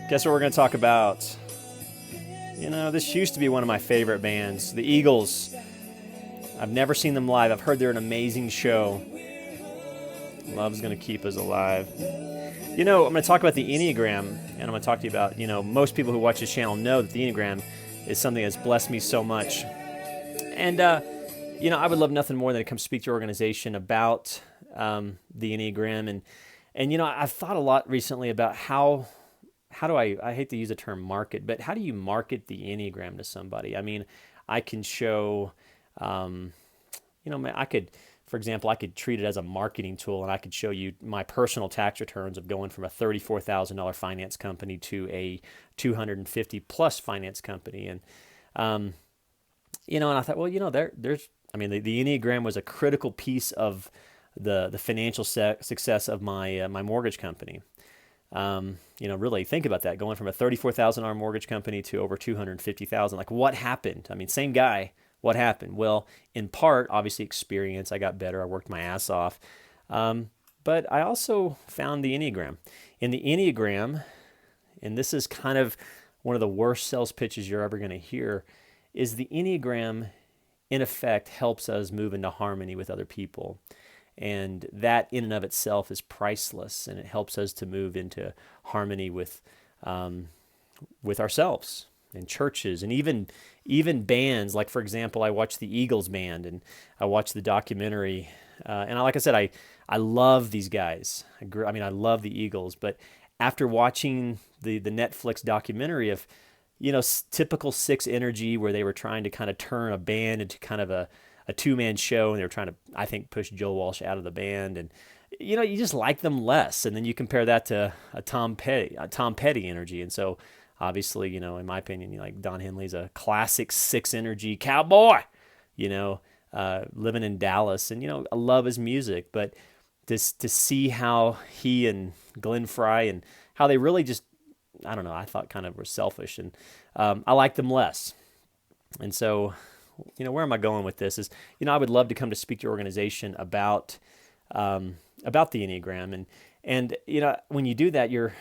Guess what we're going to talk about? You know, this used to be one of my favorite bands, the Eagles. I've never seen them live. I've heard they're an amazing show. Love's going to keep us alive. You know, I'm going to talk about the Enneagram, and I'm going to talk to you about, most people who watch this channel know that the Enneagram is something that's blessed me so much. And, I would love nothing more than to come speak to your organization about the Enneagram. And I've thought a lot recently about how do I hate to use the term market, but how do you market the Enneagram to somebody? I mean, I can show, for example, I could treat it as a marketing tool, and I could show you my personal tax returns of going from a $34,000 finance company to a 250 plus finance company. And, and I thought, well, the Enneagram was a critical piece of the financial success of my mortgage company. Really think about that, going from a $34,000 mortgage company to over $250,000. Like, what happened? I mean, same guy. What happened? Well, in part, obviously experience. I got better. I worked my ass off. But I also found the Enneagram. In the Enneagram, and this is kind of one of the worst sales pitches you're ever going to hear, is the Enneagram, in effect, helps us move into harmony with other people. And that in and of itself is priceless, and it helps us to move into harmony with ourselves and churches and even bands. Like, for example, I watched the Eagles band, and I watched the documentary. Like I said, I love these guys. I love the Eagles. But after watching the Netflix documentary of, typical Six Energy, where they were trying to kind of turn a band into kind of a two-man show, and they were trying to, I think, push Joe Walsh out of the band, and you just like them less. And then you compare that to a Tom Petty energy, and so obviously, in my opinion, like Don Henley's a classic Six Energy cowboy, living in Dallas, and I love his music, but to see how he and Glenn Fry and how they really just, I don't know, I thought kind of were selfish, and I like them less, and so. Where am I going with this is, I would love to come to speak to your organization about the Enneagram. And when you do that, you're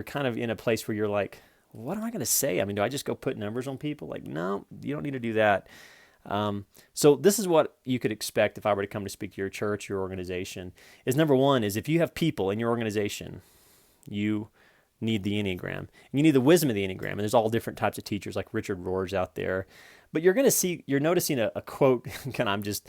kind of in a place where you're like, what am I going to say? I mean, do I just go put numbers on people? Like, no, you don't need to do that. So this is what you could expect if I were to come to speak to your church, your organization, is number one is if you have people in your organization, you need the Enneagram. And you need the wisdom of the Enneagram. And there's all different types of teachers like Richard Rohr's out there. But you're noticing a quote, I'm just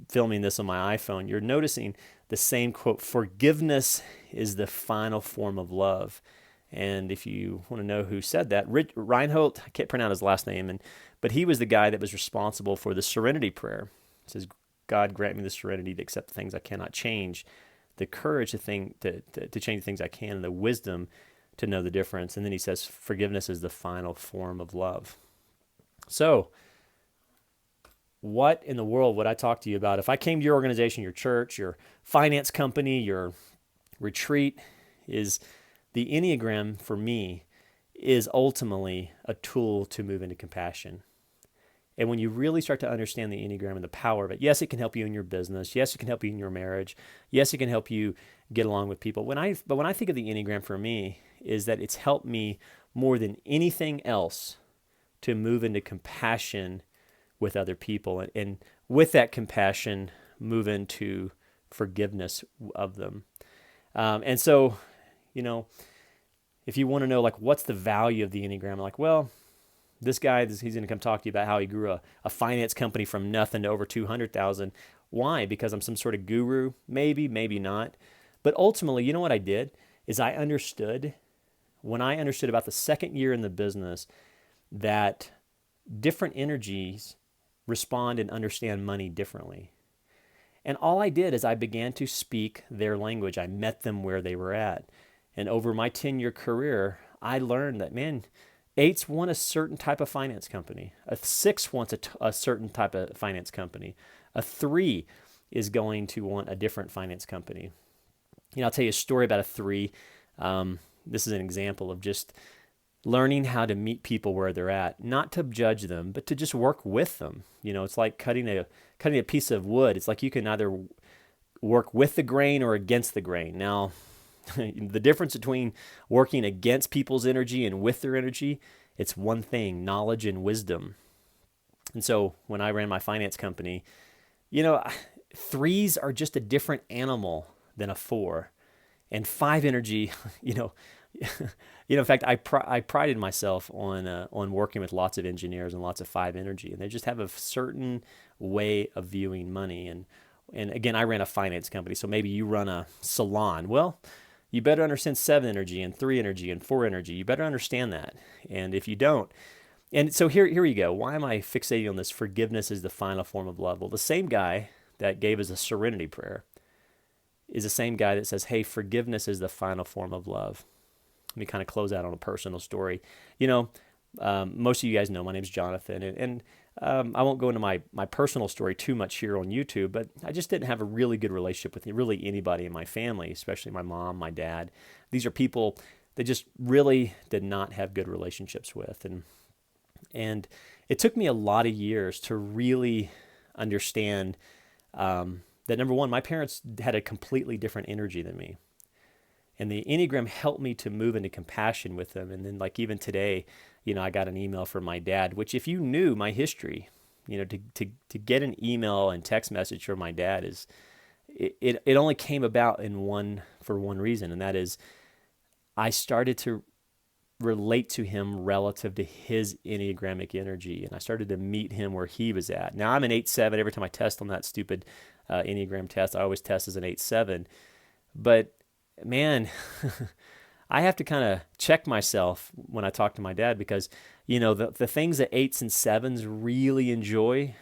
filming this on my iPhone. You're noticing the same quote, forgiveness is the final form of love. And if you want to know who said that, Reinhold, I can't pronounce his last name, but he was the guy that was responsible for the serenity prayer. It says, God grant me the serenity to accept the things I cannot change, the courage to change the things I can, and the wisdom to know the difference. And then he says, forgiveness is the final form of love. So, what in the world would I talk to you about if I came to your organization, your church, your finance company, your retreat? Is the Enneagram for me is ultimately a tool to move into compassion. And when you really start to understand the Enneagram and the power of it, yes, it can help you in your business. Yes, it can help you in your marriage. Yes, it can help you get along with people. When I think of the Enneagram for me, is that it's helped me more than anything else to move into compassion with other people, and with that compassion, move into forgiveness of them. And so, if you want to know, like, what's the value of the Enneagram, I'm like, well, this guy, he's going to come talk to you about how he grew a finance company from nothing to over 200,000. Why? Because I'm some sort of guru? Maybe, maybe not. But ultimately, you know what I did? Is when I understood about the second year in the business, that different energies respond and understand money differently. And all I did is I began to speak their language. I met them where they were at. And over my 10-year career, I learned that, man, 8s want a certain type of finance company. A 6 wants a certain type of finance company. A 3 is going to want a different finance company. I'll tell you a story about a 3. This is an example of just learning how to meet people where they're at, not to judge them, but to just work with them. It's like cutting a piece of wood. It's like you can either work with the grain or against the grain. Now, The difference between working against people's energy and with their energy, it's one thing, knowledge and wisdom. And so when I ran my finance company, you know, threes are just a different animal than a four. And five energy, you know, in fact, I prided myself on working with lots of engineers and lots of five energy, and they just have a certain way of viewing money. And again, I ran a finance company, so maybe you run a salon. Well, you better understand seven energy and three energy and four energy. You better understand that. And if you don't, and so here you go. Why am I fixating on this? Forgiveness is the final form of love. Well, the same guy that gave us a serenity prayer is the same guy that says, hey, forgiveness is the final form of love. Let me kind of close out on a personal story. You know, most of you guys know my name's Jonathan, and I won't go into my personal story too much here on YouTube, but I just didn't have a really good relationship with really anybody in my family, especially my mom, my dad. These are people that just really did not have good relationships with. And it took me a lot of years to really understand that, number one, my parents had a completely different energy than me. And the Enneagram helped me to move into compassion with them. And then, like, even today, you know, I got an email from my dad, which, if you knew my history, you know, to get an email and text message from my dad is, it only came about for one reason. And that is, I started to relate to him relative to his Enneagrammic energy. And I started to meet him where he was at. Now, I'm an 8-7. Every time I test on that stupid Enneagram test, I always test as an 8-7. But man, I have to kind of check myself when I talk to my dad, because, you know, the things that 8s and 7s really enjoy,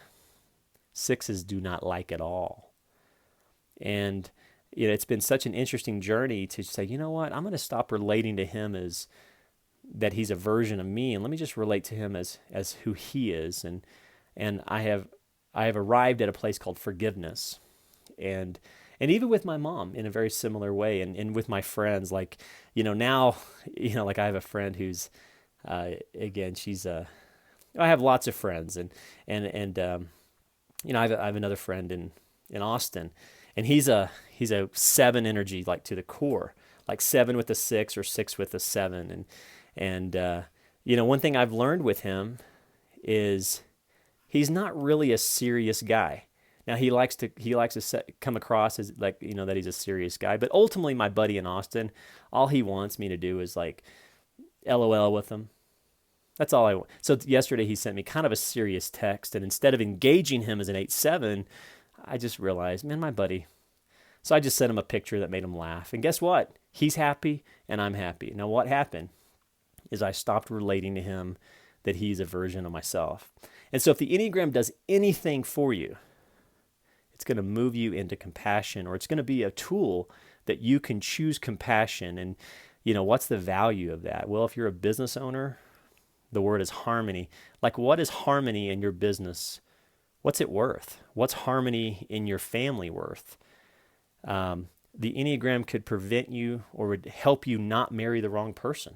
6s do not like at all. And, you know, it's been such an interesting journey to say, you know what, I'm going to stop relating to him as that he's a version of me, and let me just relate to him as who he is. And I have arrived at a place called forgiveness. And even with my mom in a very similar way, and with my friends, like, you know, now, you know, like I have a friend who's, again, I have lots of friends, and you know, I have another friend in Austin, and he's a 7 energy, like, to the core, like 7 with a 6 or 6 with a 7. And you know, one thing I've learned with him is he's not really a serious guy. Now, he likes to come across as, like, you know, that he's a serious guy. But ultimately, my buddy in Austin, all he wants me to do is, like, LOL with him. That's all I want. So yesterday he sent me kind of a serious text, and instead of engaging him as an 8-7, I just realized, man, my buddy. So I just sent him a picture that made him laugh. And guess what? He's happy, and I'm happy. Now, what happened is I stopped relating to him that he's a version of myself. And so if the Enneagram does anything for you, it's going to move you into compassion, or it's going to be a tool that you can choose compassion. And, you know, what's the value of that? Well, if you're a business owner, the word is harmony. Like, what is harmony in your business? What's it worth? What's harmony in your family worth? The Enneagram could prevent you, or would help you not marry the wrong person.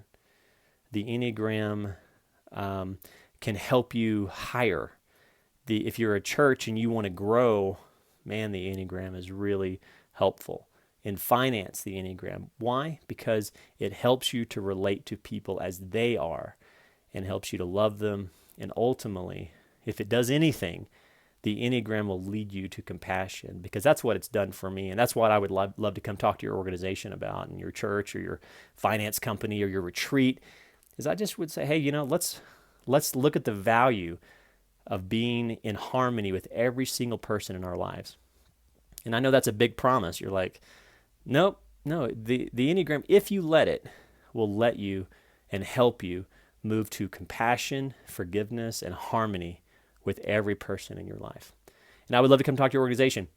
The Enneagram can help you hire. If you're a church and you want to grow, man, the Enneagram is really helpful. In finance, the Enneagram. Why? Because it helps you to relate to people as they are, and helps you to love them. And ultimately, if it does anything, the Enneagram will lead you to compassion, because that's what it's done for me. And that's what I would love to come talk to your organization about, and your church or your finance company or your retreat, is I just would say, hey, you know, let's look at the value of being in harmony with every single person in our lives. And I know that's a big promise. You're like, nope, no, the Enneagram, if you let it, will let you and help you move to compassion, forgiveness, and harmony with every person in your life. And I would love to come talk to your organization.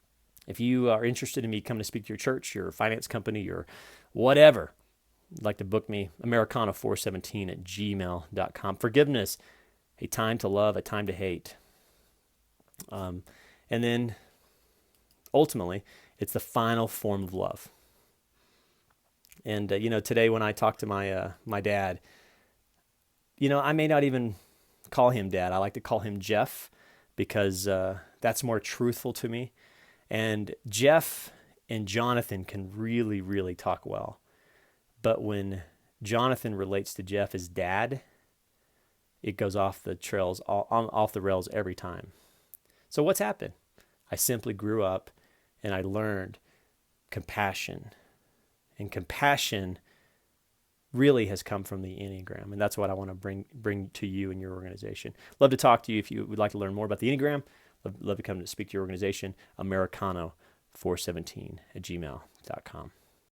If you are interested in me coming to speak to your church, your finance company, your whatever, you'd like to book me, americana417@gmail.com. Forgiveness, a time to love, a time to hate. And then ultimately, it's the final form of love. And, you know, today when I talked to my dad, you know, I may not even call him Dad. I like to call him Jeff, because that's more truthful to me. And Jeff and Jonathan can really, really talk well. But when Jonathan relates to Jeff as dad, it goes off the trails, off the rails every time. So what's happened? I simply grew up and I learned compassion. And compassion really has come from the Enneagram. And that's what I want to bring to you and your organization. Love to talk to you if you would like to learn more about the Enneagram. Love to come to speak to your organization, Americano417 at gmail.com.